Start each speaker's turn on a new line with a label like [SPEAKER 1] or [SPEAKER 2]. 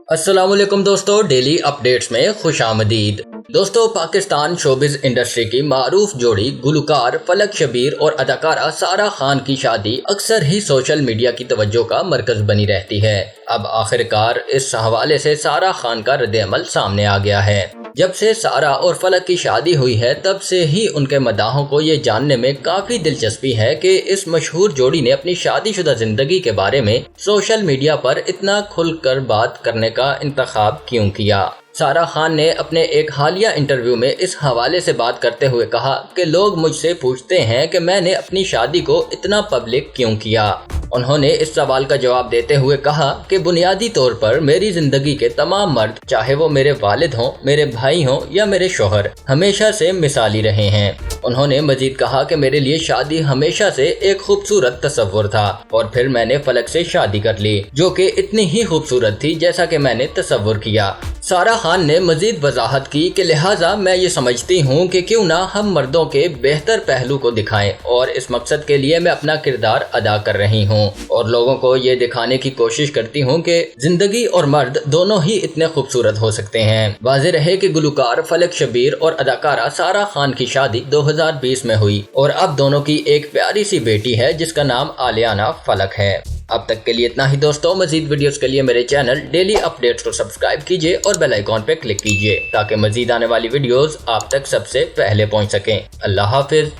[SPEAKER 1] अस्सलाम वालेकुम दोस्तों, डेली अपडेट्स में खुशामदीद। दोस्तों, पाकिस्तान शोबिज इंडस्ट्री की मारूफ जोड़ी गुलकार फलक शबीर और अदाकारा सारा खान की शादी अक्सर ही सोशल मीडिया की तवज्जो का मरकज बनी रहती है। अब आखिरकार इस हवाले से सारा खान का रद्द-ए-अमल सामने आ गया है। जब से सारा और फलक की शादी हुई है तब से ही उनके मदाहों को ये जानने में काफी दिलचस्पी है कि इस मशहूर जोड़ी ने अपनी शादीशुदा जिंदगी के बारे में सोशल मीडिया पर इतना खुलकर बात करने का इंतखाब क्यों किया। सारा खान ने अपने एक हालिया इंटरव्यू में इस हवाले से बात करते हुए कहा कि लोग मुझसे पूछते हैं कि मैंने अपनी शादी को इतना पब्लिक क्यों किया। उन्होंने इस सवाल का जवाब देते हुए कहा कि बुनियादी तौर पर मेरी जिंदगी के तमाम मर्द, चाहे वो मेरे वालिद हों, मेरे भाई हों या मेरे शोहर, हमेशा से मिसाली रहे हैं। उन्होंने मजीद कहा कि मेरे लिए शादी हमेशा से एक खूबसूरत तस्वुर था और फिर मैंने फलक से शादी कर ली जो कि इतनी ही खूबसूरत थी जैसा कि मैंने तस्वुर किया। सारा खान ने मजीद वजाहत की कि लिहाजा मैं ये समझती हूँ कि क्यों ना हम मर्दों के बेहतर पहलू को दिखाएं और इस मकसद के लिए मैं अपना किरदार अदा कर रही हूँ और लोगों को ये दिखाने की कोशिश करती हूँ कि जिंदगी और मर्द दोनों ही इतने खूबसूरत हो सकते हैं। वाज़ेह रहे कि गुलकार फलक शबीर और अदाकारा सारा खान की शादी 2020 में हुई और अब दोनों की एक प्यारी सी बेटी है जिसका नाम आलियाना फलक है। अब तक के लिए इतना ही दोस्तों। मजीद वीडियोस के लिए मेरे चैनल डेली अपडेट्स को सब्सक्राइब कीजिए और बेल आइकॉन पे क्लिक कीजिए ताकि मजीद आने वाली वीडियोस आप तक सबसे पहले पहुंच सकें। अल्लाह हाफिज।